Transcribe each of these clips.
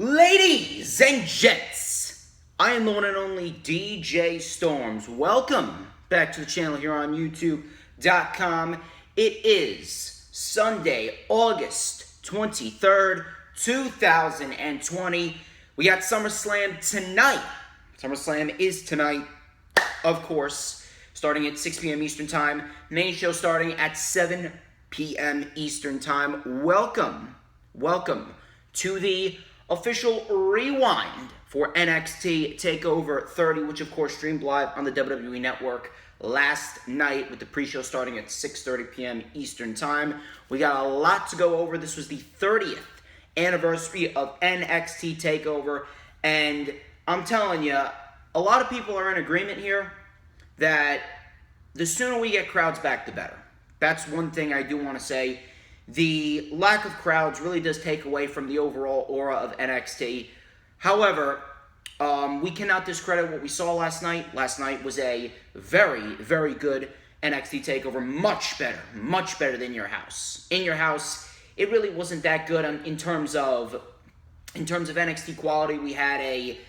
Ladies and gents, I am the one and only DJ Storms. Welcome back to the channel here on YouTube.com. It is Sunday, August 23rd, 2020. We got SummerSlam tonight. SummerSlam is tonight, of course, starting at 6 p.m. Eastern Time. Main show starting at 7 p.m. Eastern Time. Welcome to the official rewind for NXT TakeOver 30, which of course streamed live on the WWE Network last night with the pre-show starting at 6:30 p.m. Eastern Time. We got a lot to go over. This was the 30th anniversary of NXT TakeOver, and I'm telling you, a lot of people are in agreement here that the sooner we get crowds back, the better. That's one thing I do want to say. The lack of crowds really does take away from the overall aura of NXT. However, we cannot discredit what we saw last night. Last night was a very, very good NXT TakeOver. Much better than Your House. In Your House, it really wasn't that good in terms of NXT quality. We had a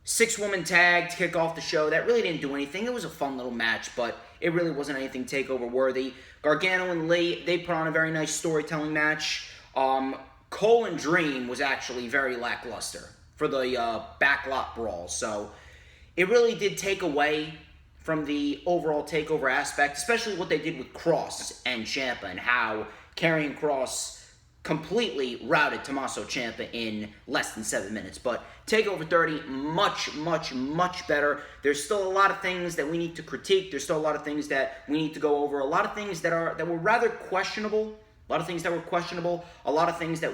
6-woman tag to kick off the show. That really didn't do anything. It was a fun little match, but it really wasn't anything TakeOver worthy. Gargano and Lee, they put on a very nice storytelling match. Cole and Dream was actually very lackluster for the backlot brawl. So it really did take away from the overall TakeOver aspect, especially what they did with Cross and Ciampa and how Carrion Cross completely routed Tommaso Ciampa in less than 7 minutes. But TakeOver 30, much better. There's still a lot of things that we need to critique. There's still a lot of things that we need to go over. A lot of things that were rather questionable. A lot of things that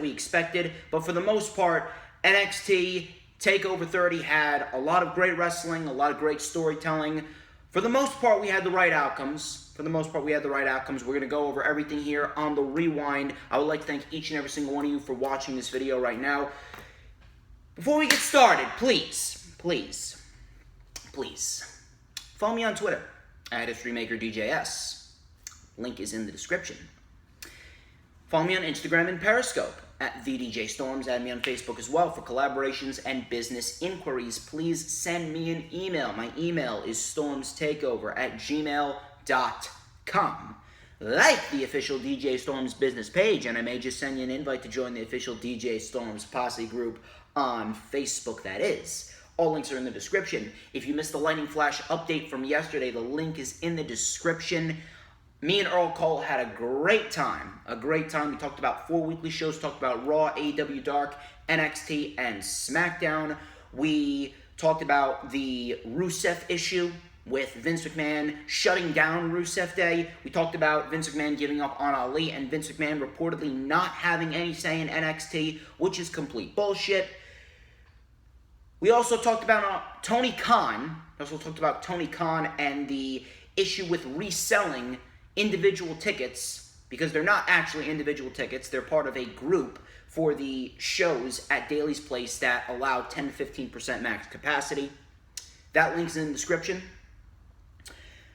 we expected. But for the most part, NXT TakeOver 30 had a lot of great wrestling, a lot of great storytelling. For the most part, we had the right outcomes. We're going to go over everything here on the Rewind. I would like to thank each and every single one of you for watching this video right now. Before we get started, please, follow me on Twitter at HistoryMakerDJS. Link is in the description. Follow me on Instagram and Periscope at TheDJStorms. Add me on Facebook as well for collaborations and business inquiries. Please send me an email. My email is StormsTakeOver@gmail.com. Like the official DJ Storms business page, and I may just send you an invite to join the official DJ Storms posse group on Facebook, that is. All links are in the description. If you missed the Lightning Flash update from yesterday, the link is in the description. Me and Earl Cole had a great time. We talked about 4 weekly shows, talked about Raw, AEW Dark, NXT, and SmackDown. We talked about the Rusev issue with Vince McMahon shutting down Rusev Day. We talked about Vince McMahon giving up on Ali and Vince McMahon reportedly not having any say in NXT, which is complete bullshit. We also talked about Tony Khan. And the issue with reselling individual tickets, because they're not actually individual tickets. They're part of a group for the shows at Daly's Place that allow 10 to 15% max capacity. That link's in the description.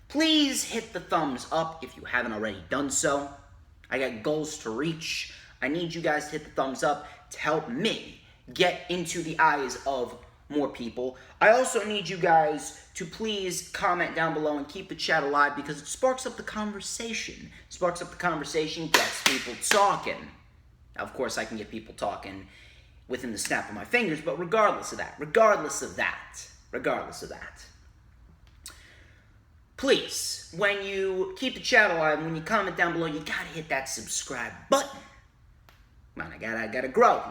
Please hit the thumbs up if you haven't already done so. I got goals to reach. I need you guys to hit the thumbs up to help me get into the eyes of more people. I also need you guys to please comment down below and keep the chat alive because it sparks up the conversation. Gets people talking. Now, of course, I can get people talking within the snap of my fingers, but regardless of that, please, when you keep the chat alive and when you comment down below, you gotta hit that subscribe button. Man, I gotta grow.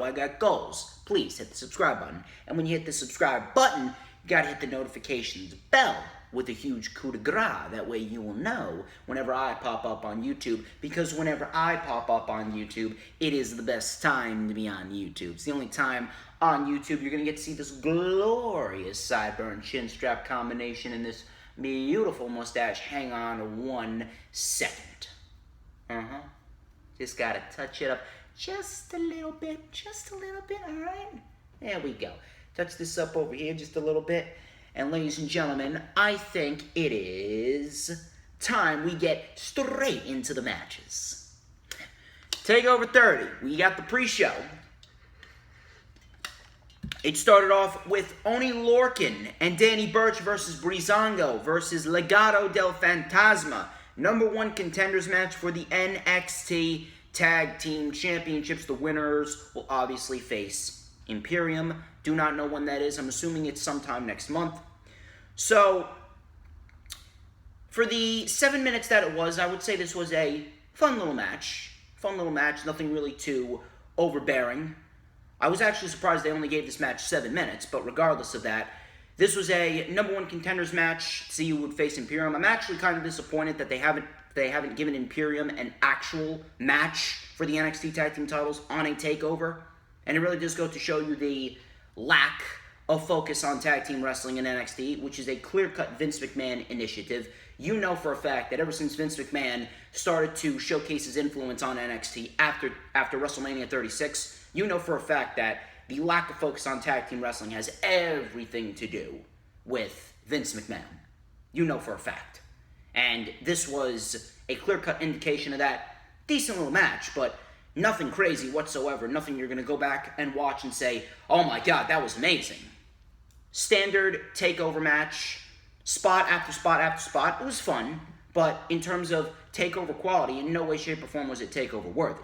I got goals. Please hit the subscribe button. And when you hit the subscribe button, you gotta hit the notifications bell with a huge coup de grace. That way you will know whenever I pop up on YouTube. Because whenever I pop up on YouTube, it is the best time to be on YouTube. It's the only time on YouTube you're gonna get to see this glorious sideburn chin strap combination and this beautiful mustache. Hang on 1 second. Just gotta touch it up just a little bit, alright? There we go. Touch this up over here just a little bit. And ladies and gentlemen, I think it is time we get straight into the matches. TakeOver 30, we got the pre-show. It started off with Oni Lorcan and Danny Burch versus Breezango versus Legado del Fantasma. #1 contenders match for the NXT Tag Team Championships. The winners will obviously face Imperium. Do not know when that is. I'm assuming it's sometime next month. So, for the 7 minutes that it was, I would say this was a fun little match. Nothing really too overbearing. I was actually surprised they only gave this match 7 minutes, but regardless of that, this was a #1 contenders match. See who would face Imperium. I'm actually kind of disappointed that they haven't given Imperium an actual match for the NXT Tag Team titles on a TakeOver. And it really does go to show you the lack of focus on tag team wrestling in NXT, which is a clear-cut Vince McMahon initiative. You know for a fact that ever since Vince McMahon started to showcase his influence on NXT after WrestleMania 36, you know for a fact that the lack of focus on tag team wrestling has everything to do with Vince McMahon. You know for a fact. And this was a clear-cut indication of that. Decent little match, but nothing crazy whatsoever. Nothing you're going to go back and watch and say, oh my god, that was amazing. Standard TakeOver match, spot after spot after spot. It was fun, but in terms of TakeOver quality, in no way, shape, or form was it TakeOver worthy.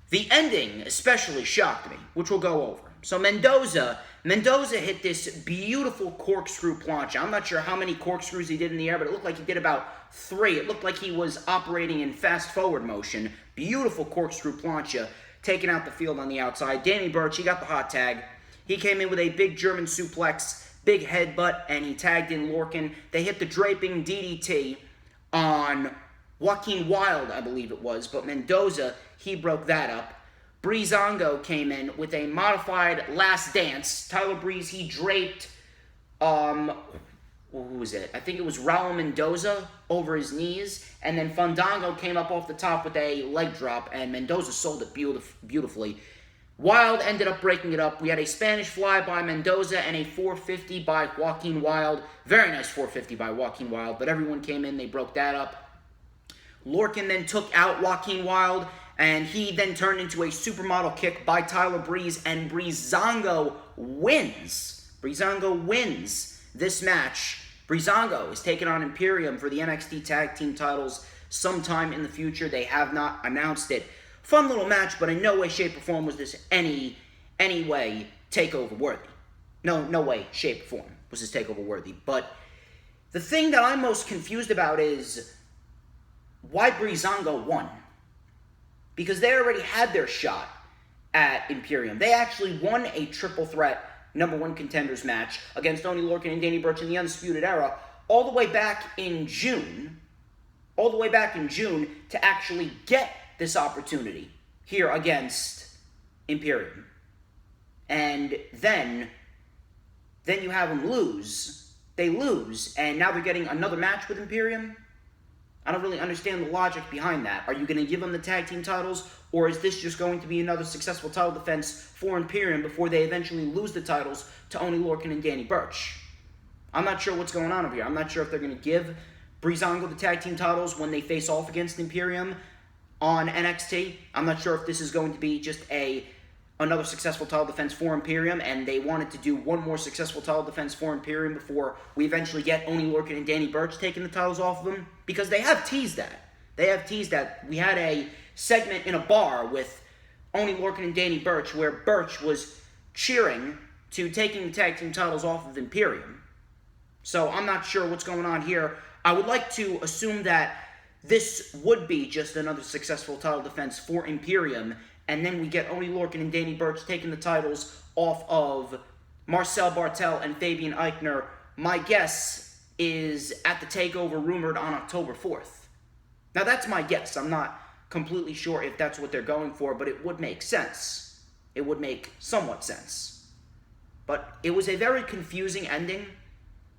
The ending especially shocked me, which we'll go over. So Mendoza hit this beautiful corkscrew plancha. I'm not sure how many corkscrews he did in the air, but it looked like he did about 3. It looked like he was operating in fast-forward motion. Beautiful corkscrew plancha, taking out the field on the outside. Danny Burch, he got the hot tag. He came in with a big German suplex, big headbutt, and he tagged in Lorcan. They hit the draping DDT on Joaquin Wilde, I believe it was, but Mendoza, he broke that up. Breezango came in with a modified last dance. Tyler Breeze, he draped, who was it? I think it was Raul Mendoza over his knees, and then Fandango came up off the top with a leg drop, and Mendoza sold it beautifully. Wilde ended up breaking it up. We had a Spanish fly by Mendoza and a 450 by Joaquin Wilde. Very nice 450 by Joaquin Wilde, but everyone came in, they broke that up. Lorcan then took out Joaquin Wilde, and he then turned into a supermodel kick by Tyler Breeze, and Breezango wins. Breezango wins this match. Breezango is taking on Imperium for the NXT Tag Team titles sometime in the future. They have not announced it. Fun little match, but in no way, shape, or form was this any way TakeOver worthy. No way, shape, or form was this TakeOver worthy. But the thing that I'm most confused about is why Breezango won. Because they already had their shot at Imperium. They actually won a triple threat #1 contenders match against Oni Lorcan and Danny Burch in the Undisputed Era all the way back in June. To actually get this opportunity here against Imperium. And then you have them lose. They lose, and now they're getting another match with Imperium? I don't really understand the logic behind that. Are you going to give them the tag team titles, or is this just going to be another successful title defense for Imperium before they eventually lose the titles to Oni Lorcan and Danny Burch? I'm not sure what's going on over here. I'm not sure if they're going to give Breezango the tag team titles when they face off against Imperium on NXT. I'm not sure if this is going to be just another successful title defense for Imperium, and they wanted to do one more successful title defense for Imperium before we eventually get Oni Lorcan and Danny Burch taking the titles off of them, because they have teased that. We had a segment in a bar with Oni Lorcan and Danny Burch where Burch was cheering to taking the tag team titles off of Imperium. So I'm not sure what's going on here. I would like to assume that this would be just another successful title defense for Imperium, and then we get Oni Lorcan and Danny Burch taking the titles off of Marcel Bartel and Fabian Eichner. My guess is at the TakeOver rumored on October 4th. Now that's my guess. I'm not completely sure if that's what they're going for, but it would make sense. It would make somewhat sense. But it was a very confusing ending.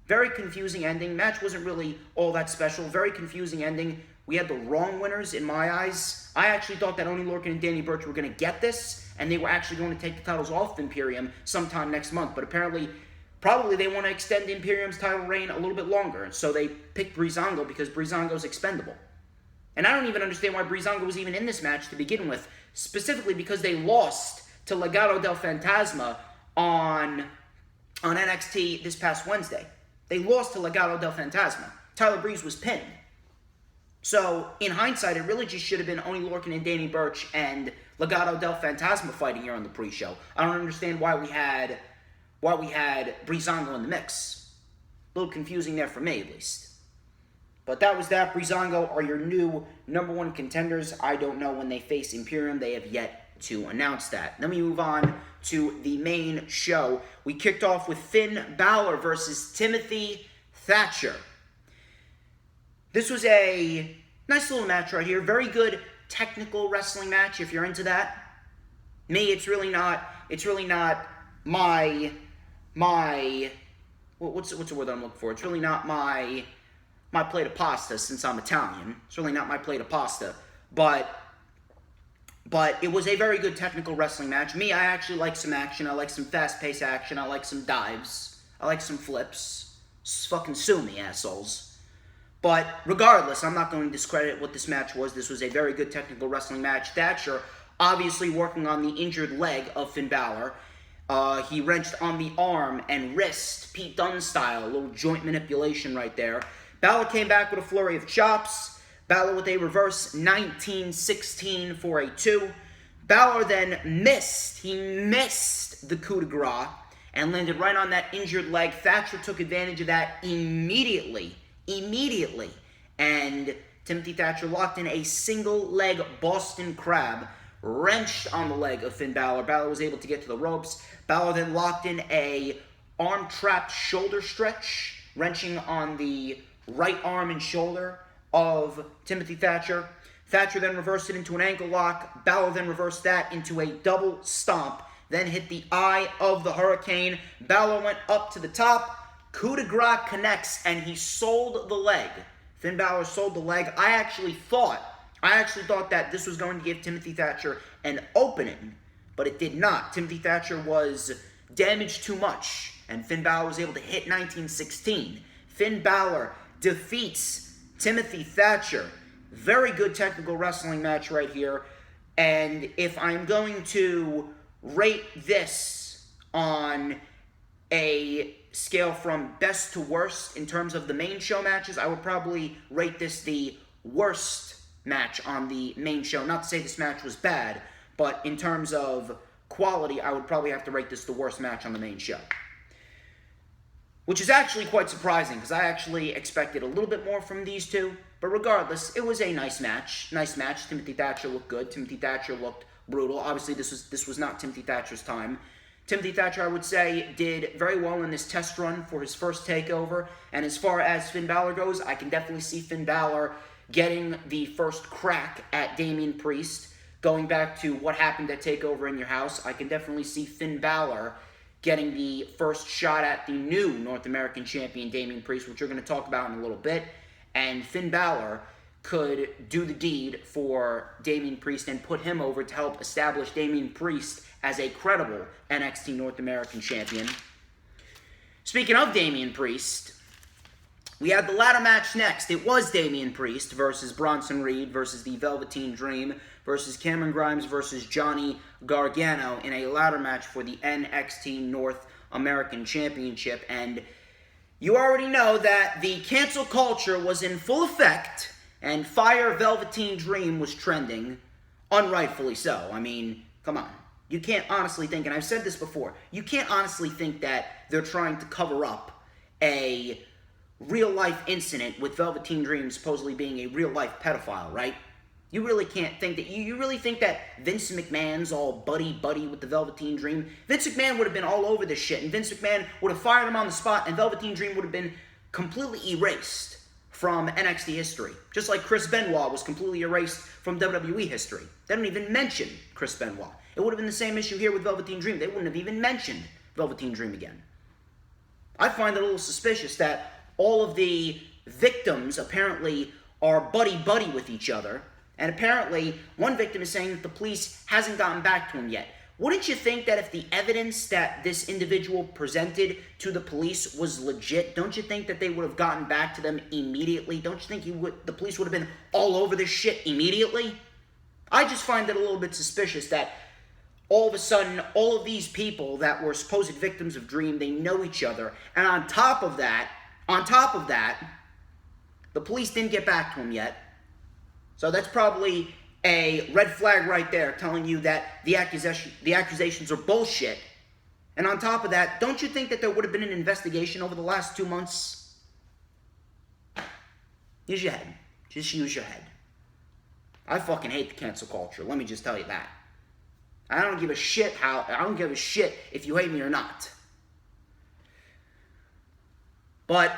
Match wasn't really all that special. Very confusing ending. We had the wrong winners in my eyes. I actually thought that Oni Lorcan and Danny Burch were going to get this, and they were actually going to take the titles off Imperium sometime next month. But probably they want to extend Imperium's title reign a little bit longer. So they picked Breezango because Breezango's expendable. And I don't even understand why Breezango was even in this match to begin with, specifically because they lost to Legado del Fantasma on NXT this past Wednesday. They lost to Legado del Fantasma. Tyler Breeze was pinned. So, in hindsight, it really just should have been Oney Lorcan and Danny Burch and Legado del Fantasma fighting here on the pre-show. I don't understand why we had Breezango in the mix. A little confusing there for me, at least. But that was that. Breezango are your new number one contenders. I don't know when they face Imperium. They have yet to announce that. Then we move on to the main show. We kicked off with Finn Balor versus Timothy Thatcher. This was a nice little match right here. Very good technical wrestling match if you're into that. Me, it's really not my what's the word that I'm looking for? It's really not my plate of pasta since I'm Italian. It's really not my plate of pasta. But it was a very good technical wrestling match. Me, I actually like some action. I like some fast-paced action. I like some dives. I like some flips. Fucking sue me, assholes. But regardless, I'm not going to discredit what this match was. This was a very good technical wrestling match. Thatcher obviously working on the injured leg of Finn Balor. He wrenched on the arm and wrist, Pete Dunne style, a little joint manipulation right there. Balor came back with a flurry of chops. Balor with a reverse 1916 for a 2. Balor then missed. He missed the coup de grace and landed right on that injured leg. Thatcher took advantage of that immediately. And Timothy Thatcher locked in a single leg Boston Crab, wrenched on the leg of Finn Balor. Balor was able to get to the ropes. Balor then locked in a arm trapped shoulder stretch, wrenching on the right arm and shoulder of Timothy Thatcher. Thatcher then reversed it into an ankle lock. Balor then reversed that into a double stomp, then hit the eye of the Hurricane. Balor went up to the top. Coup de grace connects, and he sold the leg. Finn Balor sold the leg. I actually thought that this was going to give Timothy Thatcher an opening, but it did not. Timothy Thatcher was damaged too much, and Finn Balor was able to hit 1916. Finn Balor defeats Timothy Thatcher. Very good technical wrestling match right here. And if I'm going to rate this on a scale from best to worst in terms of the main show matches, I would probably rate this the worst match on the main show. Not to say this match was bad, but in terms of quality, I would probably have to rate this the worst match on the main show. Which is actually quite surprising, because I actually expected a little bit more from these two. But regardless, it was a nice match. Timothy Thatcher looked good. Timothy Thatcher looked brutal. Obviously, this was not Timothy Thatcher's time. Timothy Thatcher, I would say, did very well in this test run for his first takeover. And as far as Finn Balor goes, I can definitely see Finn Balor getting the first crack at Damien Priest. Going back to what happened at TakeOver in Your House, I can definitely see Finn Balor getting the first shot at the new North American champion, Damien Priest, which we're going to talk about in a little bit. And Finn Balor could do the deed for Damien Priest and put him over to help establish Damien Priest as a credible NXT North American champion. Speaking of Damien Priest, we had the ladder match next. It was Damien Priest versus Bronson Reed versus the Velveteen Dream versus Cameron Grimes versus Johnny Gargano in a ladder match for the NXT North American Championship. And you already know that the cancel culture was in full effect, and Fire Velveteen Dream was trending, unrightfully so. I mean, come on. You can't honestly think, and I've said this before, you can't honestly think that they're trying to cover up a real-life incident with Velveteen Dream supposedly being a real-life pedophile, right? You really can't think that. You really think that Vince McMahon's all buddy-buddy with the Velveteen Dream? Vince McMahon would have been all over this shit, and Vince McMahon would have fired him on the spot, and Velveteen Dream would have been completely erased from NXT history. Just like Chris Benoit was completely erased from WWE history. They don't even mention Chris Benoit. It would have been the same issue here with Velveteen Dream. They wouldn't have even mentioned Velveteen Dream again. I find it a little suspicious that all of the victims apparently are buddy-buddy with each other, and apparently one victim is saying that the police hasn't gotten back to him yet. Wouldn't you think that if the evidence that this individual presented to the police was legit, don't you think that they would have gotten back to them immediately? Don't you think the police would have been all over this shit immediately? I just find it a little bit suspicious that all of a sudden, all of these people that were supposed victims of Dream, they know each other. And on top of that, the police didn't get back to him yet. So that's probably a red flag right there telling you that the accusations are bullshit. And on top of that, don't you think that there would have been an investigation over the last 2 months? Use your head. Just use your head. I fucking hate the cancel culture. Let me just tell you that. I don't give a shit if you hate me or not. But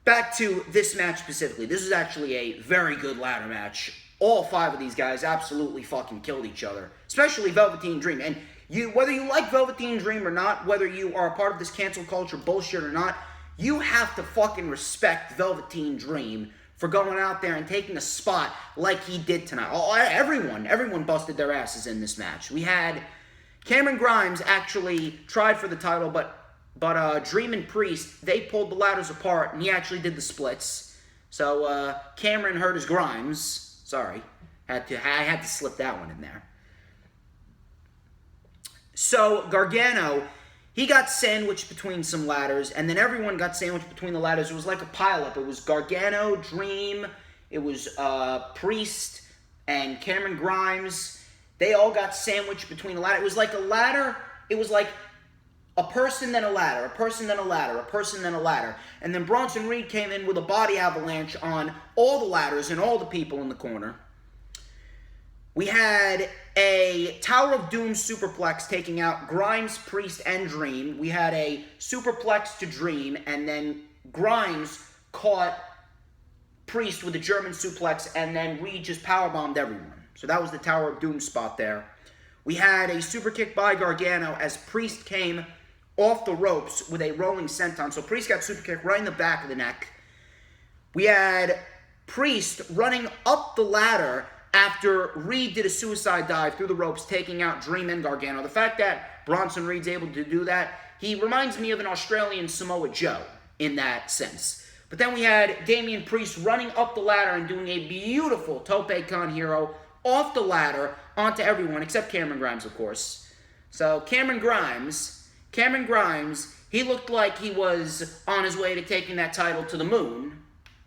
back to this match specifically. This is actually a very good ladder match. All 5 of these guys absolutely fucking killed each other. Especially Velveteen Dream. And whether you like Velveteen Dream or not, whether you are a part of this cancel culture bullshit or not, you have to fucking respect Velveteen Dream for going out there and taking a spot like he did tonight. Everyone busted their asses in this match. We had Cameron Grimes actually tried for the title, but Dream and Priest, they pulled the ladders apart, and he actually did the splits. So Cameron hurt his Grimes. Sorry, I had to slip that one in there. So Gargano, he got sandwiched between some ladders, and then everyone got sandwiched between the ladders. It was like a pileup. It was Gargano, Dream, it was Priest, and Cameron Grimes. They all got sandwiched between the ladder. It was like a ladder. It was like a person, then a ladder, a person, then a ladder, a person, then a ladder. And then Bronson Reed came in with a body avalanche on all the ladders and all the people in the corner. We had a Tower of Doom superplex taking out Grimes, Priest, and Dream. We had a superplex to Dream, and then Grimes caught Priest with a German suplex, and then Reed just powerbombed everyone. So that was the Tower of Doom spot there. We had a super kick by Gargano as Priest came off the ropes with a rolling senton. So Priest got super kicked right in the back of the neck. We had Priest running up the ladder after Reed did a suicide dive through the ropes, taking out Dream and Gargano. The fact that Bronson Reed's able to do that, he reminds me of an Australian Samoa Joe in that sense. But then we had Damien Priest running up the ladder and doing a beautiful Tope Con Hero off the ladder onto everyone, except Cameron Grimes, of course. So Cameron Grimes, he looked like he was on his way to taking that title to the moon.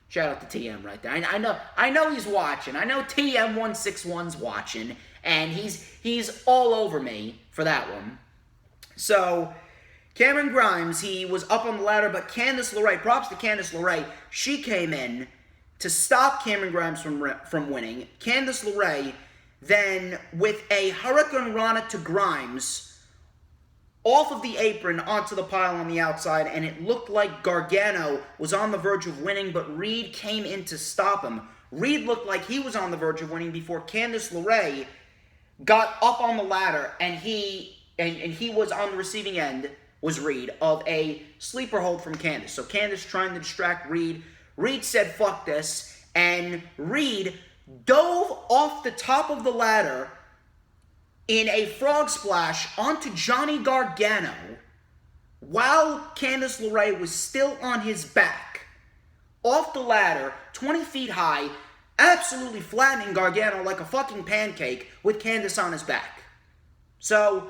Shout out to TM right there. I know he's watching. I know TM161's watching, and he's all over me for that one. So Cameron Grimes, he was up on the ladder, but Candice LeRae, props to Candice LeRae, she came in to stop Cameron Grimes from winning. Candice LeRae then, with a Hurricane Rana to Grimes, off of the apron onto the pile on the outside, and it looked like Gargano was on the verge of winning, but Reed came in to stop him. Reed looked like he was on the verge of winning before Candice LeRae got up on the ladder, and he was on the receiving end, was Reed, of a sleeper hold from Candice. So Candice trying to distract Reed. Reed said, fuck this, and Reed dove off the top of the ladder in a frog splash onto Johnny Gargano while Candice LeRae was still on his back. Off the ladder, 20 feet high, absolutely flattening Gargano like a fucking pancake with Candice on his back. So,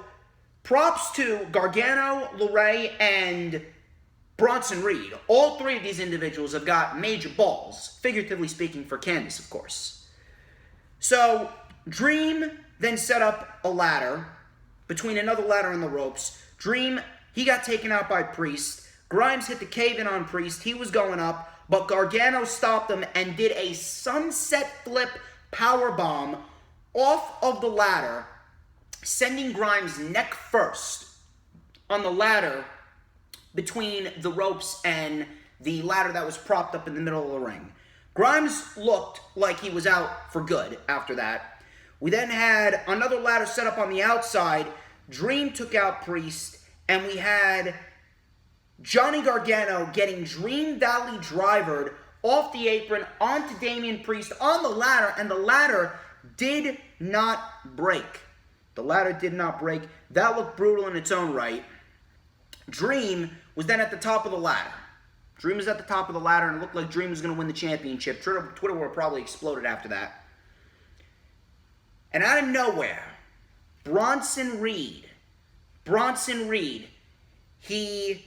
props to Gargano, LeRae, and Bronson Reed. All 3 of these individuals have got major balls, figuratively speaking, for Candice, of course. So, Dream then set up a ladder between another ladder and the ropes. Dream, he got taken out by Priest. Grimes hit the cave-in on Priest. He was going up, but Gargano stopped him and did a sunset flip powerbomb off of the ladder, sending Grimes neck first on the ladder between the ropes and the ladder that was propped up in the middle of the ring. Grimes looked like he was out for good after that. We then had another ladder set up on the outside. Dream took out Priest, and we had Johnny Gargano getting Dream Valley drivered off the apron onto Damien Priest on the ladder, and the ladder did not break. The ladder did not break. That looked brutal in its own right. Dream was then at the top of the ladder. Dream was at the top of the ladder, and it looked like Dream was going to win the championship. Twitter would have probably exploded after that. And out of nowhere, Bronson Reed, he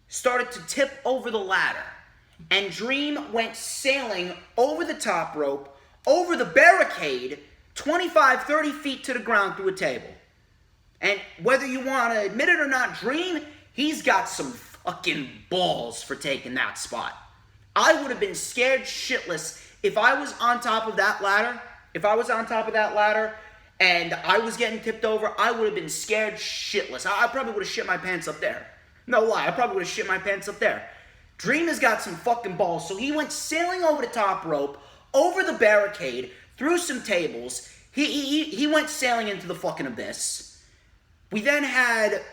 started to tip over the ladder, and Dream went sailing over the top rope, over the barricade, 25, 30 feet to the ground through a table. And whether you want to admit it or not, Dream, he's got some fucking balls for taking that spot. I would have been scared shitless if I was on top of that ladder. If I was on top of that ladder and I was getting tipped over, I would have been scared shitless. I probably would have shit my pants up there. No lie, I probably would have shit my pants up there. Dream has got some fucking balls, so he went sailing over the top rope, over the barricade, through some tables. He went sailing into the fucking abyss. We then had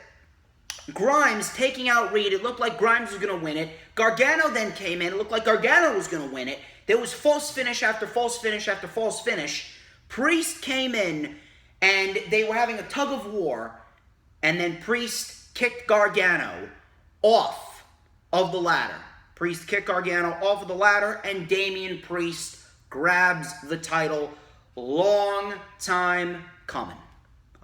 Grimes taking out Reed. It looked like Grimes was going to win it. Gargano then came in. It looked like Gargano was going to win it. There was false finish after false finish after false finish. Priest came in, and they were having a tug of war, and then Priest kicked Gargano off of the ladder. Priest kicked Gargano off of the ladder, and Damien Priest grabs the title. Long time coming.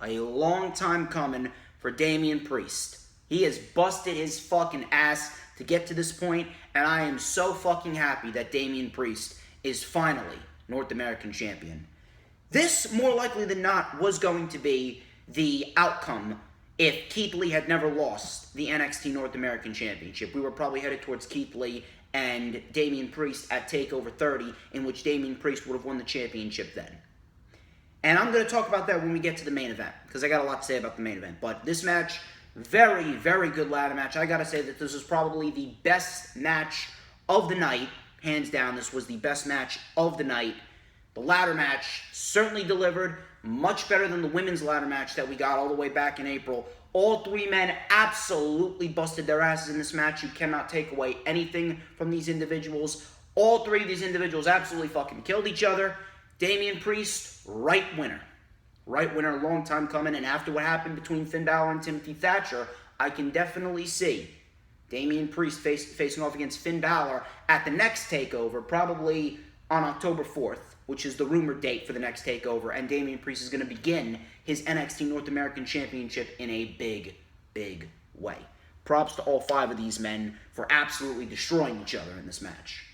A long time coming for Damien Priest. He has busted his fucking ass to get to this point, and I am so fucking happy that Damien Priest is finally North American Champion. This, more likely than not, was going to be the outcome if Keith Lee had never lost the NXT North American Championship. We were probably headed towards Keith Lee and Damien Priest at TakeOver 30, in which Damien Priest would have won the championship then. And I'm going to talk about that when we get to the main event, because I got a lot to say about the main event. But this match, very, very good ladder match. I got to say that this was probably the best match of the night. Hands down, this was the best match of the night. The ladder match certainly delivered, much better than the women's ladder match that we got all the way back in April. All three men absolutely busted their asses in this match. You cannot take away anything from these individuals. All three of these individuals absolutely fucking killed each other. Damien Priest, right winner. Right winner, long time coming. And after what happened between Finn Balor and Timothy Thatcher, I can definitely see Damien Priest facing off against Finn Balor at the next TakeOver, probably on October 4th, which is the rumored date for the next TakeOver. And Damien Priest is going to begin his NXT North American Championship in a big, big way. Props to all five of these men for absolutely destroying each other in this match.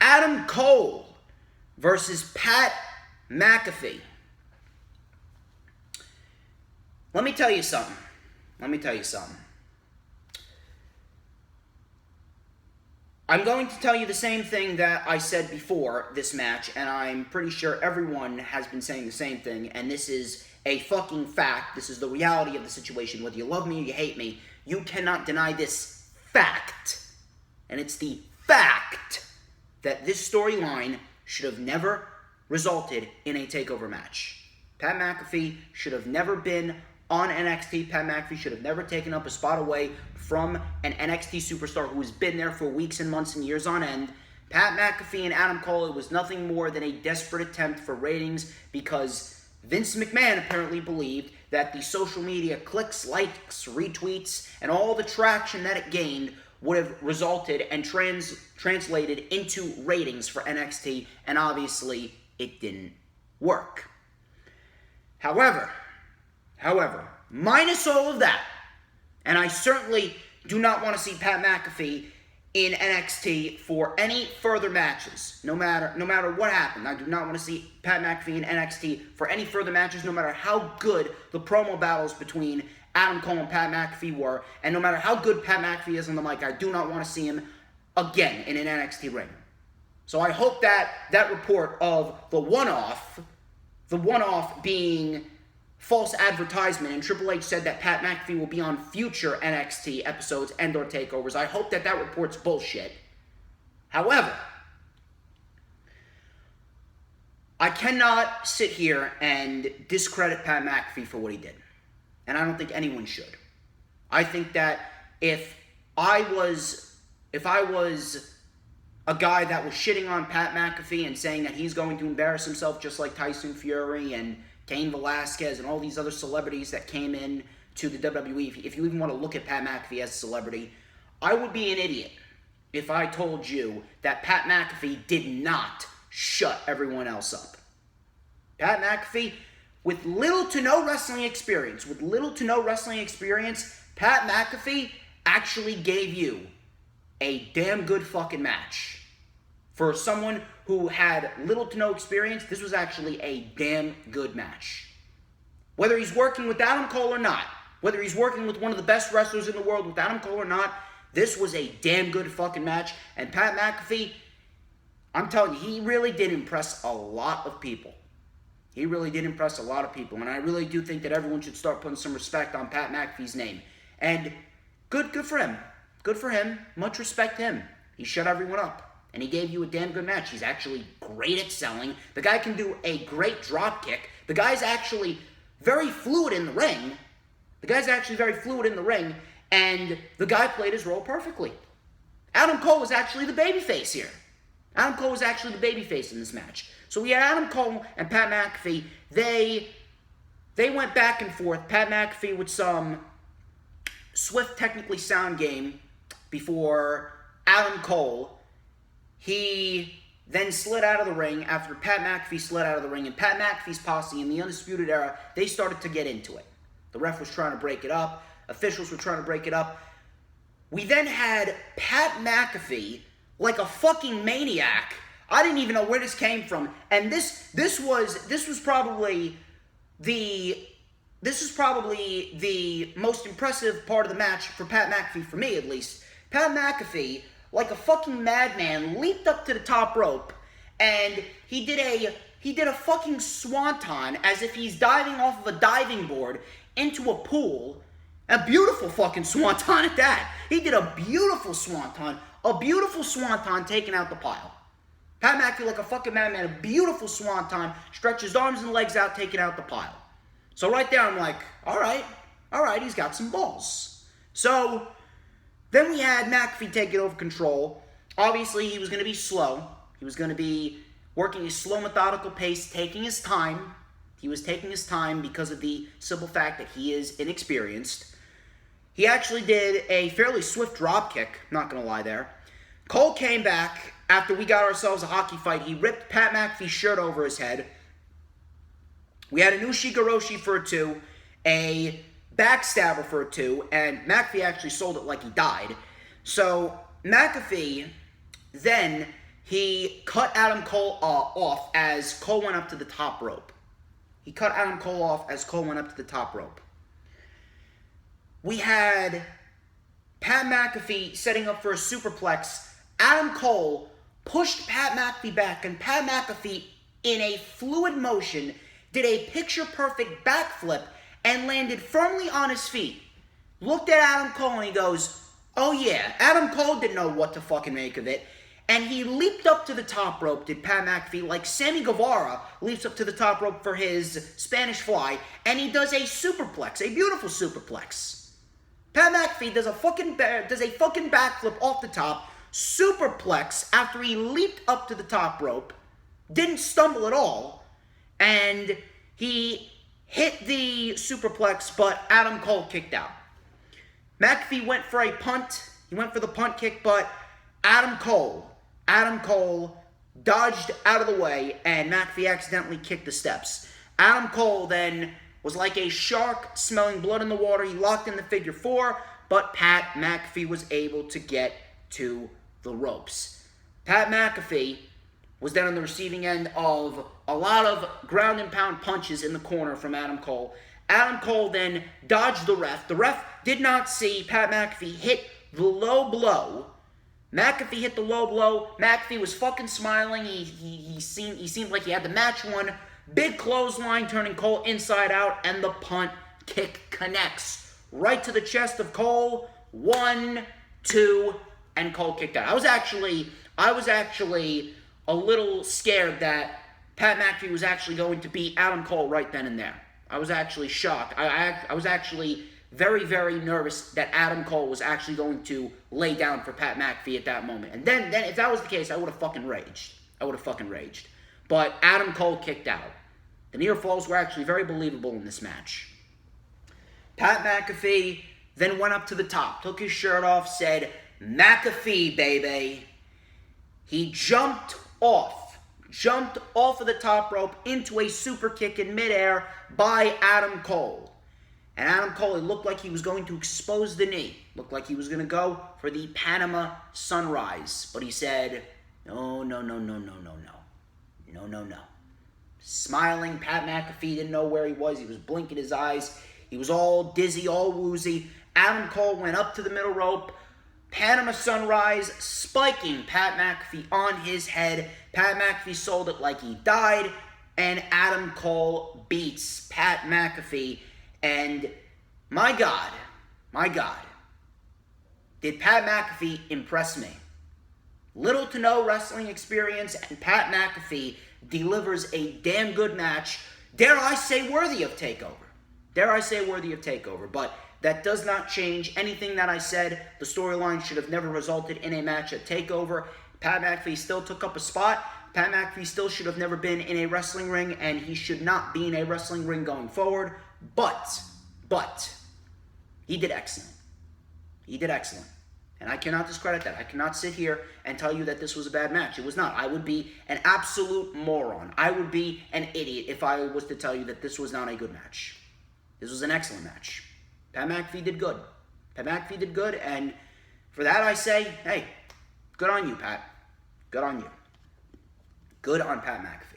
Adam Cole versus Pat McAfee. Let me tell you something. I'm going to tell you the same thing that I said before this match, and I'm pretty sure everyone has been saying the same thing, and this is a fucking fact. This is the reality of the situation. Whether you love me or you hate me, you cannot deny this fact. And it's the fact that this storyline should have never resulted in a TakeOver match. Pat McAfee should have never been on NXT. Pat McAfee should have never taken up a spot away from an NXT superstar who has been there for weeks and months and years on end. Pat McAfee and Adam Cole, it was nothing more than a desperate attempt for ratings because Vince McMahon apparently believed that the social media clicks, likes, retweets, and all the traction that it gained would have resulted and translated into ratings for NXT, and obviously it didn't work. However, minus all of that, and I certainly do not want to see Pat McAfee in NXT for any further matches, no matter what happened. I do not want to see Pat McAfee in NXT for any further matches, no matter how good the promo battles between Adam Cole and Pat McAfee were, and no matter how good Pat McAfee is on the mic, I do not want to see him again in an NXT ring. So I hope that that report of the one-off being false advertisement, and Triple H said that Pat McAfee will be on future NXT episodes and or takeovers. I hope that report's bullshit. However, I cannot sit here and discredit Pat McAfee for what he did. And I don't think anyone should. I think that if I was a guy that was shitting on Pat McAfee and saying that he's going to embarrass himself just like Tyson Fury and Cain Velasquez and all these other celebrities that came in to the WWE, if you even want to look at Pat McAfee as a celebrity, I would be an idiot if I told you that Pat McAfee did not shut everyone else up. Pat McAfee, with little to no wrestling experience, Pat McAfee actually gave you a damn good fucking match. For someone who had little to no experience, this was actually a damn good match. Whether he's working with Adam Cole or not, whether he's working with one of the best wrestlers in the world with Adam Cole or not, this was a damn good fucking match. And Pat McAfee, I'm telling you, he really did impress a lot of people. And I really do think that everyone should start putting some respect on Pat McAfee's name. And good for him. Good for him. Much respect to him. He shut everyone up. And he gave you a damn good match. He's actually great at selling. The guy can do a great drop kick. The guy's actually very fluid in the ring. And the guy played his role perfectly. Adam Cole was actually the babyface here. In this match. So we had Adam Cole and Pat McAfee. They went back and forth. Pat McAfee with some swift, technically sound game before Adam Cole. He then slid out of the ring after Pat McAfee slid out of the ring. And Pat McAfee's posse in the Undisputed Era, they started to get into it. The ref was trying to break it up. Officials were trying to break it up. We then had Pat McAfee, like a fucking maniac. I didn't even know where this came from. And this was probably the most impressive part of the match for Pat McAfee, for me at least. Pat McAfee, like a fucking madman, leaped up to the top rope, and he did a fucking swanton as if he's diving off of a diving board into a pool. A beautiful fucking swanton at that. He did a beautiful swanton taking out the pile. Pat McAfee, like a fucking madman, a beautiful swanton, stretched his arms and legs out, taking out the pile. So right there, I'm like, all right, he's got some balls. So then we had McAfee taking over control. Obviously, he was going to be slow. He was going to be working a slow, methodical pace, taking his time. He was taking his time because of the simple fact that he is inexperienced. He actually did a fairly swift drop kick, not going to lie there. Cole came back after we got ourselves a hockey fight. He ripped Pat McAfee's shirt over his head. We had a new Shigoroshi for a 2, a backstabber for a 2, and McAfee actually sold it like he died. So McAfee, then he cut Adam Cole off as Cole went up to the top rope. We had Pat McAfee setting up for a superplex. Adam Cole pushed Pat McAfee back, and Pat McAfee, in a fluid motion, did a picture-perfect backflip and landed firmly on his feet. Looked at Adam Cole and he goes, oh yeah. Adam Cole didn't know what to fucking make of it. And he leaped up to the top rope, did Pat McAfee, like Sammy Guevara leaps up to the top rope for his Spanish Fly, and he does a superplex, a beautiful superplex. Pat McAfee does a fucking backflip off the top, superplex after he leaped up to the top rope, didn't stumble at all, and he hit the superplex, but Adam Cole kicked out. McAfee went for a punt. He went for the punt kick, but Adam Cole dodged out of the way, and McAfee accidentally kicked the steps. Adam Cole then was like a shark smelling blood in the water. He locked in the figure 4, but Pat McAfee was able to get to the ropes. Pat McAfee was then on the receiving end of a lot of ground and pound punches in the corner from Adam Cole. Adam Cole then dodged the ref. The ref did not see Pat McAfee hit the low blow. McAfee hit the low blow. McAfee was fucking smiling. He seemed like he had the match won. Big clothesline turning Cole inside out, and the punt kick connects right to the chest of Cole. 1, 2, and Cole kicked out. I was actually a little scared that Pat McAfee was actually going to beat Adam Cole right then and there. I was actually shocked. I was actually very, very nervous that Adam Cole was actually going to lay down for Pat McAfee at that moment. And then if that was the case, I would have fucking raged. But Adam Cole kicked out. The near falls were actually very believable in this match. Pat McAfee then went up to the top, took his shirt off, said, McAfee, baby. He jumped off jumped off of the top rope into a super kick in midair by Adam Cole. And Adam Cole, it looked like he was going to expose the knee. Looked like he was going to go for the Panama Sunrise. But he said, no. Smiling, Pat McAfee didn't know where he was. He was blinking his eyes. He was all dizzy, all woozy. Adam Cole went up to the middle rope. Panama Sunrise, spiking Pat McAfee on his head. Pat McAfee sold it like he died. And Adam Cole beats Pat McAfee. And my God, did Pat McAfee impress me. Little to no wrestling experience, and Pat McAfee delivers a damn good match. Dare I say worthy of TakeOver. But that does not change anything that I said. The storyline should have never resulted in a match at TakeOver. Pat McAfee still took up a spot. Pat McAfee still should have never been in a wrestling ring, and he should not be in a wrestling ring going forward. But, he did excellent. And I cannot discredit that. I cannot sit here and tell you that this was a bad match. It was not. I would be an absolute moron. I would be an idiot if I was to tell you that this was not a good match. This was an excellent match. Pat McAfee did good. And for that I say, hey, good on you, Pat. Good on you. Good on Pat McAfee.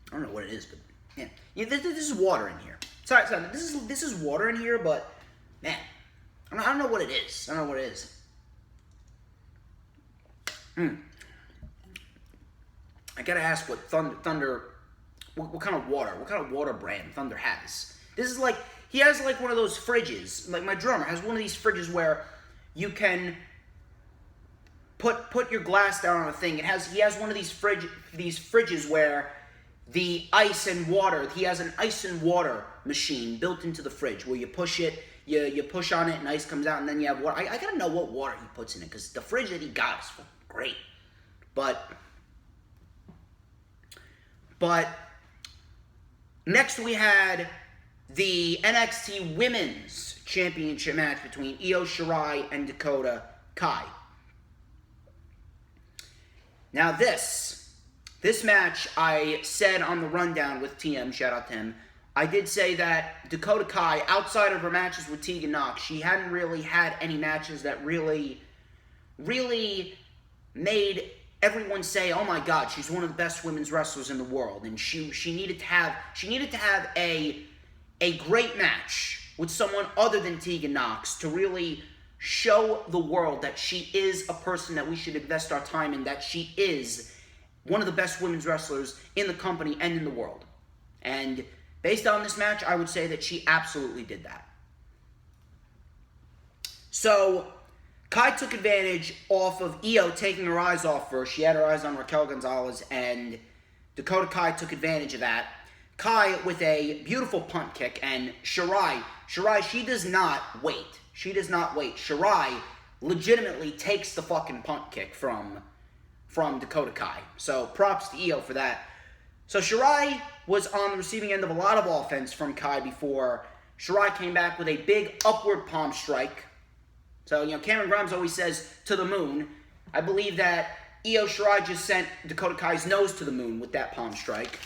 I don't know what it is, but man, this is water in here. Sorry, this is water in here, but man, I don't know what it is. I gotta ask what Thunder, what kind of water brand Thunder has. This is like, he has like one of those fridges, like my drummer has one of these fridges where you can put your glass down on a thing. He has one of these fridges where the ice and water, he has an ice and water machine built into the fridge where you push it, you push on it and ice comes out, and then you have water. I gotta know what water he puts in it, because the fridge that he got is fucking great. But next we had the NXT Women's Championship match between Io Shirai and Dakota Kai. Now this match, I said on the rundown with TM, shout out to him, I did say that Dakota Kai, outside of her matches with Tegan Nox, she hadn't really had any matches that really made everyone say, oh my God, she's one of the best women's wrestlers in the world. And she needed to have a great match with someone other than Tegan Nox to really show the world that she is a person that we should invest our time in, that she is one of the best women's wrestlers in the company and in the world. And based on this match, I would say that she absolutely did that. So Kai took advantage off of Io taking her eyes off first. She had her eyes on Raquel Gonzalez, and Dakota Kai took advantage of that. Kai with a beautiful punt kick, and Shirai, she does not wait. Shirai legitimately takes the fucking punt kick from Dakota Kai. So props to Io for that. So Shirai was on the receiving end of a lot of offense from Kai before. Shirai came back with a big upward palm strike. So, Cameron Grimes always says, to the moon. I believe that Io Shirai just sent Dakota Kai's nose to the moon with that palm strike.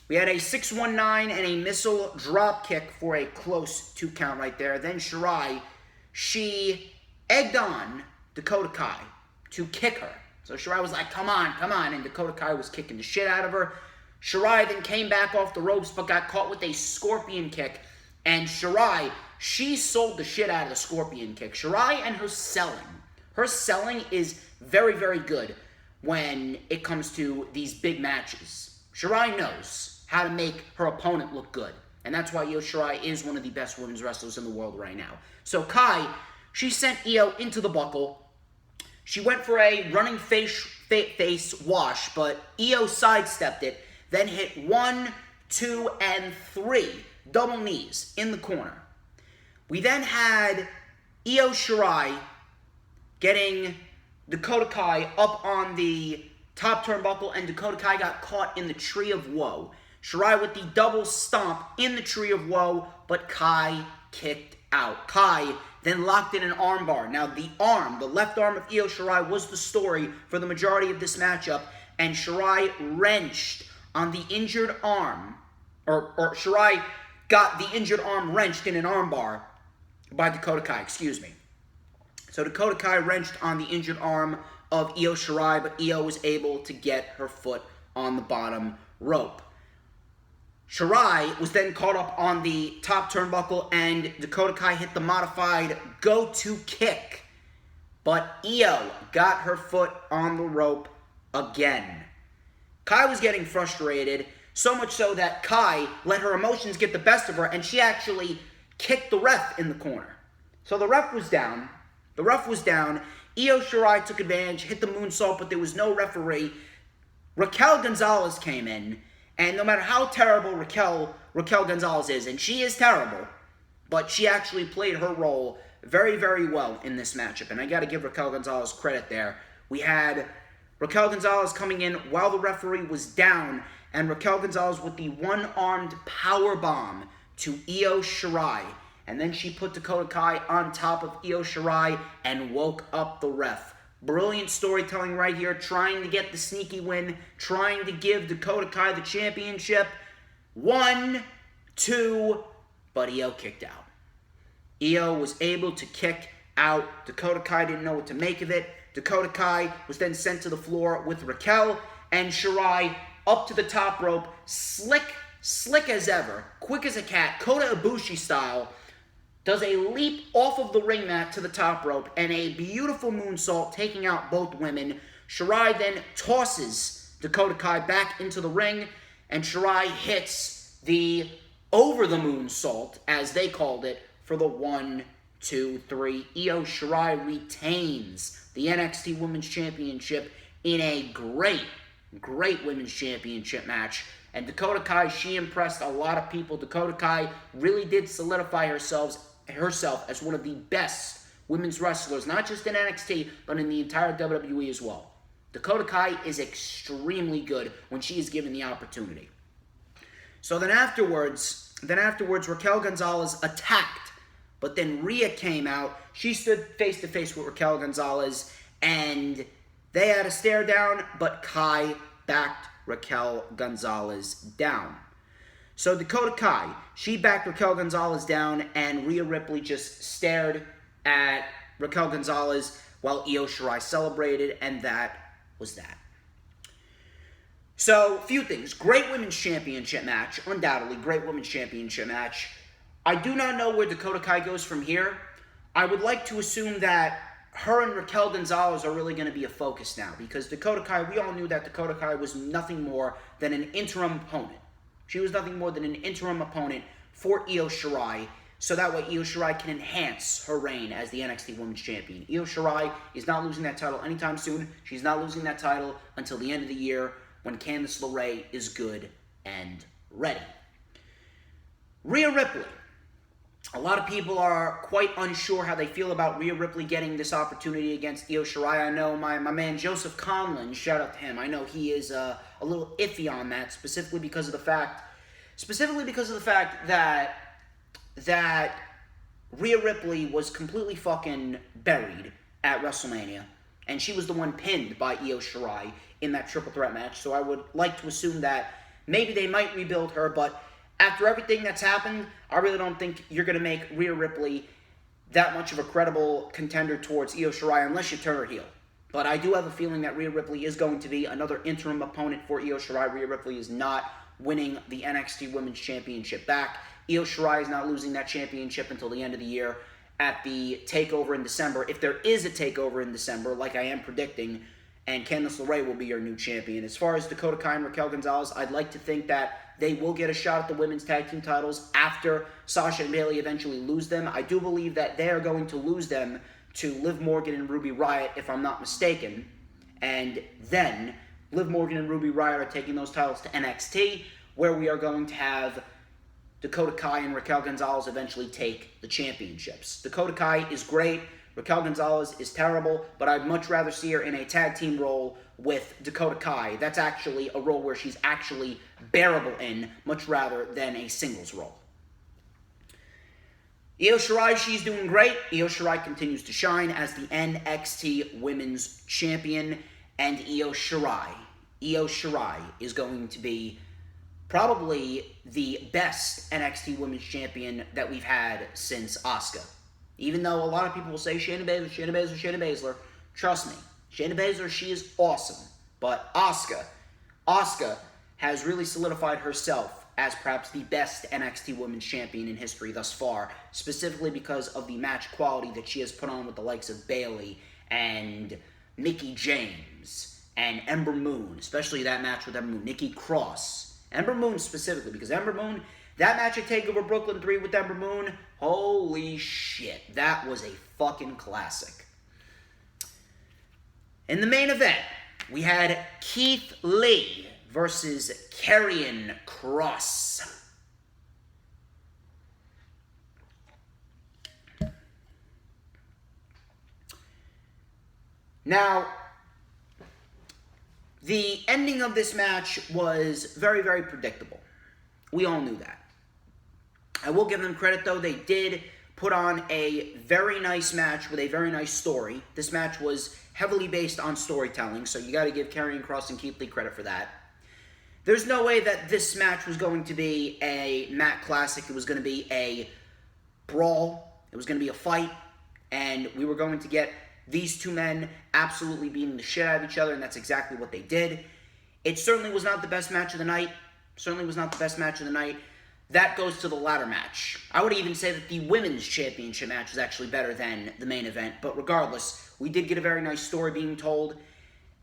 We had a 619 and a missile drop kick for a close 2 count right there. Then Shirai, she egged on Dakota Kai to kick her. So Shirai was like, come on, and Dakota Kai was kicking the shit out of her. Shirai then came back off the ropes but got caught with a scorpion kick. And Shirai, she sold the shit out of the scorpion kick. Shirai and her selling is very, very good when it comes to these big matches. Shirai knows how to make her opponent look good. And that's why Io Shirai is one of the best women's wrestlers in the world right now. So Kai, she sent Io into the buckle. She went for a running face wash, but Io sidestepped it, then hit 1, 2, and 3 double knees in the corner. We then had Io Shirai getting Dakota Kai up on the top turnbuckle, and Dakota Kai got caught in the Tree of Woe. Shirai with the double stomp in the Tree of Woe, but Kai kicked out. Kai then locked in an armbar. Now, the left arm of Io Shirai was the story for the majority of this matchup, and Shirai wrenched on the injured arm, or Shirai got the injured arm wrenched in an armbar by Dakota Kai, excuse me. So Dakota Kai wrenched on the injured arm of Io Shirai, but Io was able to get her foot on the bottom rope. Shirai was then caught up on the top turnbuckle, and Dakota Kai hit the modified go-to kick. But Io got her foot on the rope again. Kai was getting frustrated, so much so that Kai let her emotions get the best of her, and she actually kicked the ref in the corner. So the ref was down. Io Shirai took advantage, hit the moonsault, but there was no referee. Raquel Gonzalez came in, and no matter how terrible Raquel Gonzalez is, and she is terrible, but she actually played her role very, very well in this matchup, and I got to give Raquel Gonzalez credit there. We had Raquel Gonzalez coming in while the referee was down, and Raquel Gonzalez with the one-armed power bomb to Io Shirai, and then she put Dakota Kai on top of Io Shirai and woke up the ref. Brilliant storytelling right here, trying to get the sneaky win, trying to give Dakota Kai the championship. 1, 2, but Io kicked out. Io was able to kick out. Dakota Kai didn't know what to make of it. Dakota Kai was then sent to the floor with Raquel, and Shirai up to the top rope, slick as ever, quick as a cat, Kota Ibushi style, does a leap off of the ring mat to the top rope and a beautiful moonsault, taking out both women. Shirai then tosses Dakota Kai back into the ring, and Shirai hits the over the moonsault, as they called it, for the 1, 2, 3. Io Shirai retains the NXT Women's Championship in a great Women's Championship match. And Dakota Kai, she impressed a lot of people. Dakota Kai really did solidify herself as one of the best women's wrestlers, not just in NXT, but in the entire WWE as well. Dakota Kai is extremely good when she is given the opportunity. So then afterwards, Raquel Gonzalez attacked, but then Rhea came out. She stood face-to-face with Raquel Gonzalez, and they had a stare down, but Kai backed Raquel Gonzalez down. So Dakota Kai, she backed Raquel Gonzalez down, and Rhea Ripley just stared at Raquel Gonzalez while Io Shirai celebrated, and that was that. So, a few things. Great Women's Championship match. Undoubtedly, great Women's Championship match. I do not know where Dakota Kai goes from here. I would like to assume that her and Raquel Gonzalez are really going to be a focus now, because Dakota Kai, we all knew that Dakota Kai was nothing more than an interim opponent. She was nothing more than an interim opponent for Io Shirai, so that way Io Shirai can enhance her reign as the NXT Women's Champion. Io Shirai is not losing that title anytime soon. She's not losing that title until the end of the year when Candice LeRae is good and ready. Rhea Ripley. A lot of people are quite unsure how they feel about Rhea Ripley getting this opportunity against Io Shirai. I know my man Joseph Conlon, shout out to him. I know he is a little iffy on that, specifically because of the fact that Rhea Ripley was completely fucking buried at WrestleMania, and she was the one pinned by Io Shirai in that triple threat match. So I would like to assume that maybe they might rebuild her, but after everything that's happened, I really don't think you're going to make Rhea Ripley that much of a credible contender towards Io Shirai unless you turn her heel. But I do have a feeling that Rhea Ripley is going to be another interim opponent for Io Shirai. Rhea Ripley is not winning the NXT Women's Championship back. Io Shirai is not losing that championship until the end of the year at the TakeOver in December. If there is a TakeOver in December, like I am predicting, and Candice LeRae will be your new champion. As far as Dakota Kai and Raquel Gonzalez, I'd like to think that they will get a shot at the women's tag team titles after Sasha and Bayley eventually lose them. I do believe that they are going to lose them to Liv Morgan and Ruby Riott, if I'm not mistaken. And then Liv Morgan and Ruby Riott are taking those titles to NXT, where we are going to have Dakota Kai and Raquel Gonzalez eventually take the championships. Dakota Kai is great. Raquel Gonzalez is terrible, but I'd much rather see her in a tag team role with Dakota Kai. That's actually a role where she's actually bearable in, much rather than a singles role. Io Shirai, she's doing great. Io Shirai continues to shine as the NXT Women's Champion. And Io Shirai is going to be probably the best NXT Women's Champion that we've had since Asuka. Even though a lot of people will say Shayna Baszler, trust me, Shayna Baszler, she is awesome. But Asuka has really solidified herself as perhaps the best NXT Women's Champion in history thus far, specifically because of the match quality that she has put on with the likes of Bayley and Mickie James and Ember Moon, especially that match with Ember Moon, Nikki Cross. Ember Moon specifically, because Ember Moon, that match at TakeOver Brooklyn 3 with Ember Moon, holy shit, that was a fucking classic. In the main event, we had Keith Lee versus Carrion Cross. Now, the ending of this match was very, very predictable. We all knew that. I will give them credit, though. They did put on a very nice match with a very nice story. This match was heavily based on storytelling, so you got to give Karrion Kross and Keith Lee credit for that. There's no way that this match was going to be a Mat Classic. It was going to be a brawl. It was going to be a fight. And we were going to get these two men absolutely beating the shit out of each other, and that's exactly what they did. It certainly was not the best match of the night. That goes to the ladder match. I would even say that the Women's Championship match was actually better than the main event. But regardless, we did get a very nice story being told.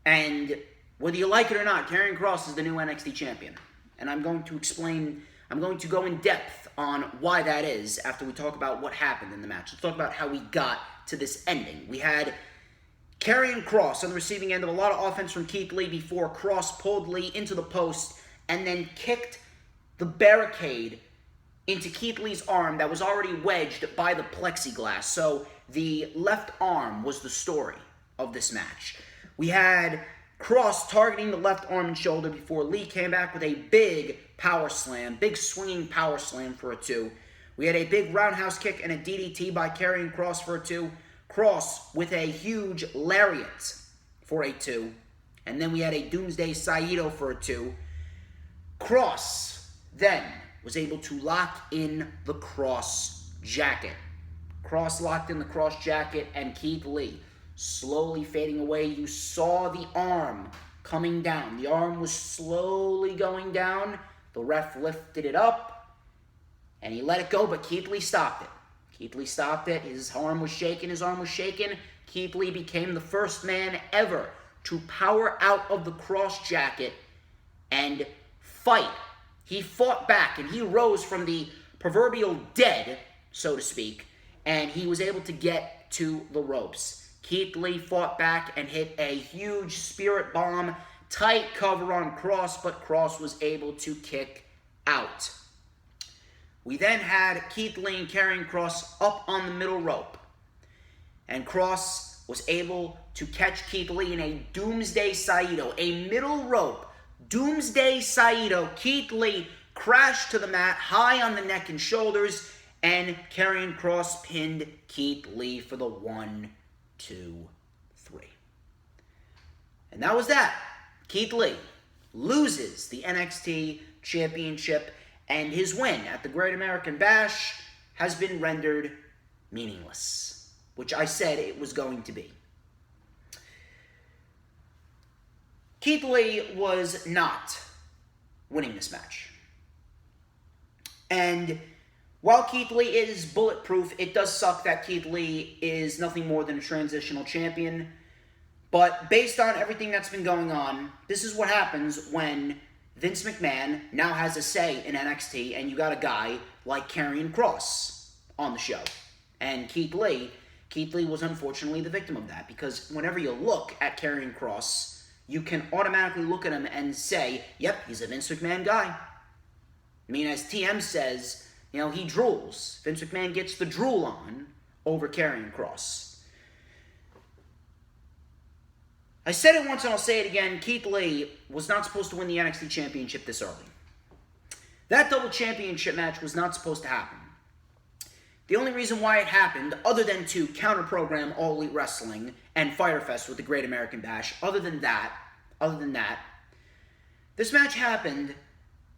And whether you like it or not, Carrion Cross is the new NXT Champion. And I'm going to go in depth on why that is after we talk about what happened in the match. Let's talk about how we got to this ending. We had Carrion Cross on the receiving end of a lot of offense from Keith Lee before Cross pulled Lee into the post and then kicked the barricade into Keith Lee's arm that was already wedged by the plexiglass. So the left arm was the story of this match. We had Cross targeting the left arm and shoulder before Lee came back with a big power slam, big swinging power slam for a 2. We had a big roundhouse kick and a DDT by Karrion Kross for a 2. Cross with a huge lariat for a 2. And then we had a Doomsday Saito for a 2. Cross then was able to lock in the Cross jacket. Cross locked in the Cross jacket, and Keith Lee slowly fading away. You saw the arm coming down. The arm was slowly going down. The ref lifted it up, and he let it go, but Keith Lee stopped it. His arm was shaking. Keith Lee became the first man ever to power out of the Cross jacket and fight. He fought back, and he rose from the proverbial dead, so to speak, and he was able to get to the ropes. Keith Lee fought back and hit a huge spirit bomb, tight cover on Cross, but Cross was able to kick out. We then had Keith Lee and Karrion Kross up on the middle rope, and Cross was able to catch Keith Lee in a Doomsday Saito, a middle rope Doomsday Saito. Keith Lee crashed to the mat, high on the neck and shoulders, and Karrion Kross pinned Keith Lee for the 1, 2, 3. And that was that. Keith Lee loses the NXT Championship, and his win at the Great American Bash has been rendered meaningless, which I said it was going to be. Keith Lee was not winning this match. And while Keith Lee is bulletproof, it does suck that Keith Lee is nothing more than a transitional champion. But based on everything that's been going on, this is what happens when Vince McMahon now has a say in NXT, and you got a guy like Karrion Kross on the show. And Keith Lee was unfortunately the victim of that, because whenever you look at Karrion Kross, you can automatically look at him and say, yep, he's a Vince McMahon guy. I mean, as TM says, he drools. Vince McMahon gets the drool on over Karrion Kross. I said it once and I'll say it again. Keith Lee was not supposed to win the NXT Championship this early. That double championship match was not supposed to happen. The only reason why it happened, other than to counter-program All Elite Wrestling and Fyter Fest with the Great American Bash, other than that, this match happened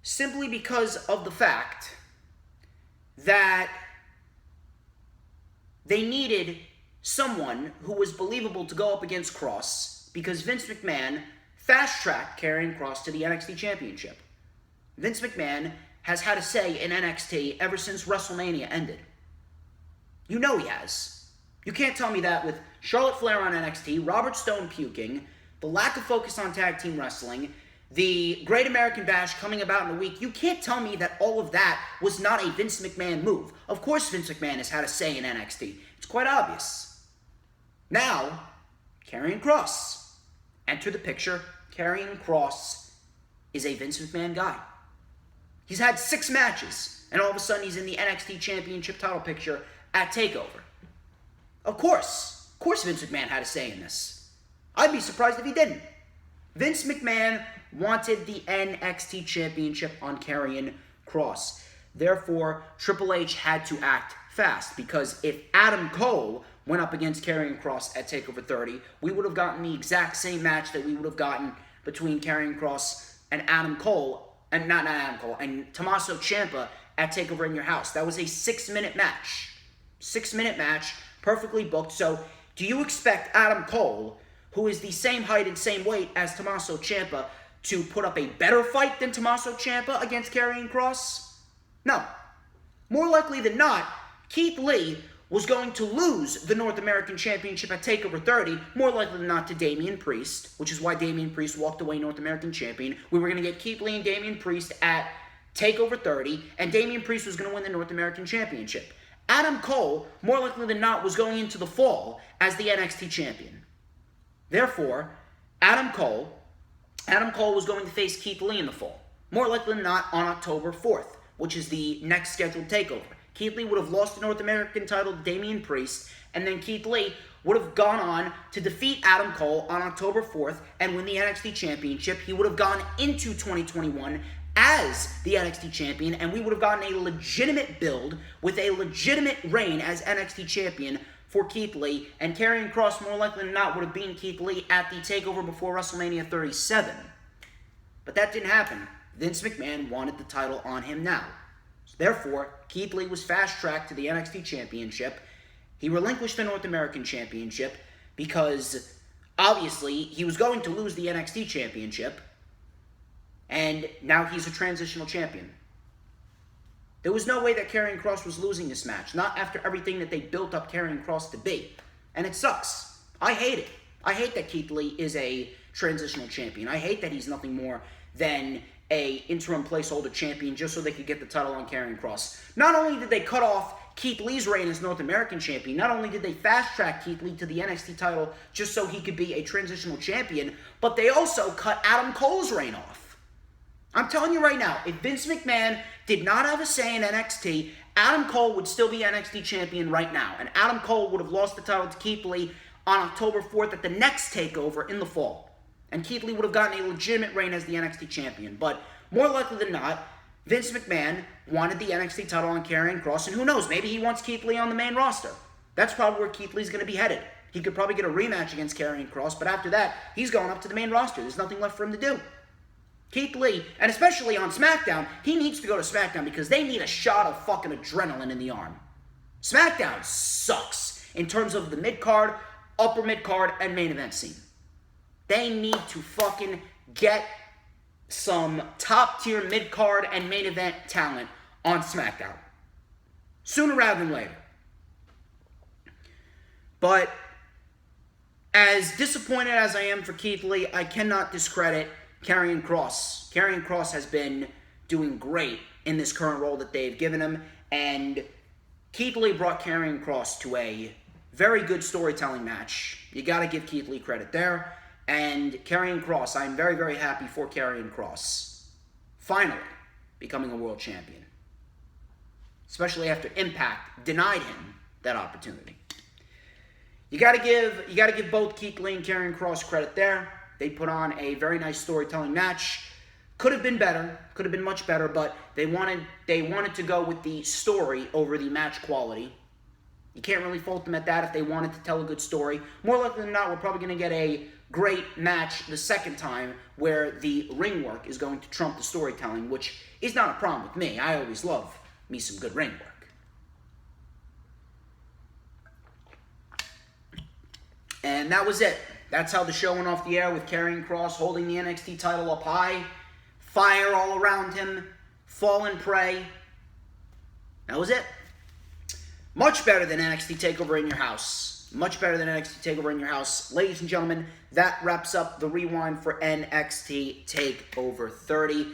simply because of the fact that they needed someone who was believable to go up against Cross because Vince McMahon fast-tracked Carrion Cross to the NXT Championship. Vince McMahon has had a say in NXT ever since WrestleMania ended. You know he has. You can't tell me that with Charlotte Flair on NXT, Robert Stone puking, the lack of focus on tag team wrestling, the Great American Bash coming about in a week. You can't tell me that all of that was not a Vince McMahon move. Of course Vince McMahon has had a say in NXT. It's quite obvious. Now, Carrion Cross. Enter the picture. Carrion Cross is a Vince McMahon guy. He's had 6 matches, and all of a sudden he's in the NXT Championship title picture at TakeOver. Of course Vince McMahon had a say in this. I'd be surprised if he didn't. Vince McMahon wanted the NXT Championship on Carrion Cross. Therefore, Triple H had to act fast, because if Adam Cole went up against Carrion Cross at TakeOver 30, we would have gotten the exact same match that we would have gotten between Carrion Cross and Adam Cole, and not Adam Cole, and Tommaso Ciampa at TakeOver in Your House. That was a 6-minute match. 6-minute match, perfectly booked. So, do you expect Adam Cole, who is the same height and same weight as Tommaso Ciampa, to put up a better fight than Tommaso Ciampa against Carrion Cross? No. More likely than not, Keith Lee was going to lose the North American Championship at TakeOver 30, more likely than not to Damien Priest, which is why Damien Priest walked away North American Champion. We were going to get Keith Lee and Damien Priest at TakeOver 30, and Damien Priest was going to win the North American Championship. Adam Cole, more likely than not, was going into the fall as the NXT Champion. Therefore, Adam Cole was going to face Keith Lee in the fall, more likely than not on October 4th, which is the next scheduled TakeOver. Keith Lee would have lost the North American title to Damien Priest, and then Keith Lee would have gone on to defeat Adam Cole on October 4th and win the NXT Championship. He would have gone into 2021 as the NXT Champion, and we would have gotten a legitimate build with a legitimate reign as NXT Champion for Keith Lee, and Carrion Cross, more likely than not, would have beaten Keith Lee at the TakeOver before WrestleMania 37. But that didn't happen. Vince McMahon wanted the title on him now. So therefore, Keith Lee was fast-tracked to the NXT Championship. He relinquished the North American Championship because, obviously, he was going to lose the NXT Championship, and now he's a transitional champion. There was no way that Carrion Cross was losing this match, not after everything that they built up Carrion Cross to be. And it sucks. I hate it. I hate that Keith Lee is a transitional champion. I hate that he's nothing more than a interim placeholder champion just so they could get the title on Carrion Cross. Not only did they cut off Keith Lee's reign as North American champion, not only did they fast-track Keith Lee to the NXT title just so he could be a transitional champion, but they also cut Adam Cole's reign off. I'm telling you right now, if Vince McMahon did not have a say in NXT, Adam Cole would still be NXT champion right now. And Adam Cole would have lost the title to Keith Lee on October 4th at the next TakeOver in the fall. And Keith Lee would have gotten a legitimate reign as the NXT champion. But more likely than not, Vince McMahon wanted the NXT title on Carrion Cross. And who knows, maybe he wants Keith Lee on the main roster. That's probably where Keith Lee's going to be headed. He could probably get a rematch against Carrion Cross, but after that, he's going up to the main roster. There's nothing left for him to do. Keith Lee, and especially on SmackDown, he needs to go to SmackDown because they need a shot of fucking adrenaline in the arm. SmackDown sucks in terms of the mid-card, upper mid-card, and main event scene. They need to fucking get some top-tier mid-card and main event talent on SmackDown. Sooner rather than later. But as disappointed as I am for Keith Lee, I cannot discredit Carrion Cross. Carrion Cross has been doing great in this current role that they've given him, and Keith Lee brought Carrion Cross to a very good storytelling match. You gotta give Keith Lee credit there. And Carrion Cross, I'm very, very happy for Carrion Cross finally becoming a world champion. Especially after Impact denied him that opportunity. You gotta give both Keith Lee and Carrion Cross credit there. They put on a very nice storytelling match. Could have been better. Could have been much better, but they wanted to go with the story over the match quality. You can't really fault them at that if they wanted to tell a good story. More likely than not, we're probably going to get a great match the second time where the ring work is going to trump the storytelling, which is not a problem with me. I always love me some good ring work. And that was it. That's how the show went off the air, with Carrion Cross holding the NXT title up high, fire all around him, fallen prey. That was it. Much better than NXT TakeOver in your house. Much better than NXT TakeOver in your house. Ladies and gentlemen, that wraps up the rewind for NXT TakeOver 30.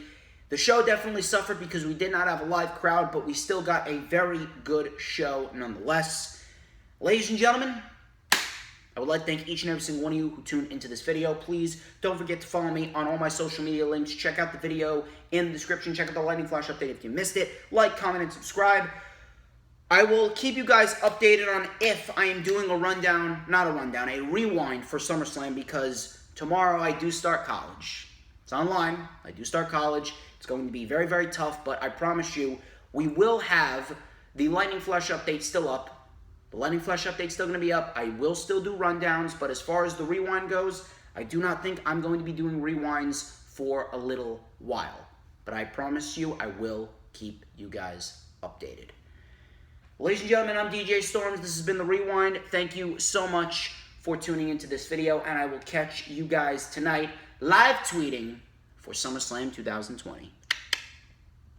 The show definitely suffered because we did not have a live crowd, but we still got a very good show nonetheless. Ladies and gentlemen, I would like to thank each and every single one of you who tuned into this video. Please don't forget to follow me on all my social media links. Check out the video in the description. Check out the Lightning Flash update if you missed it. Like, comment, and subscribe. I will keep you guys updated on if I am doing a rewind for SummerSlam, because tomorrow I do start college. It's online. I do start college. It's going to be very, very tough, but I promise you, we will have the Lightning Flash update still up. The Lightning Flash update's still going to be up. I will still do rundowns, but as far as the rewind goes, I do not think I'm going to be doing rewinds for a little while. But I promise you, I will keep you guys updated. Ladies and gentlemen, I'm DJ Storms. This has been The Rewind. Thank you so much for tuning into this video, and I will catch you guys tonight live tweeting for SummerSlam 2020.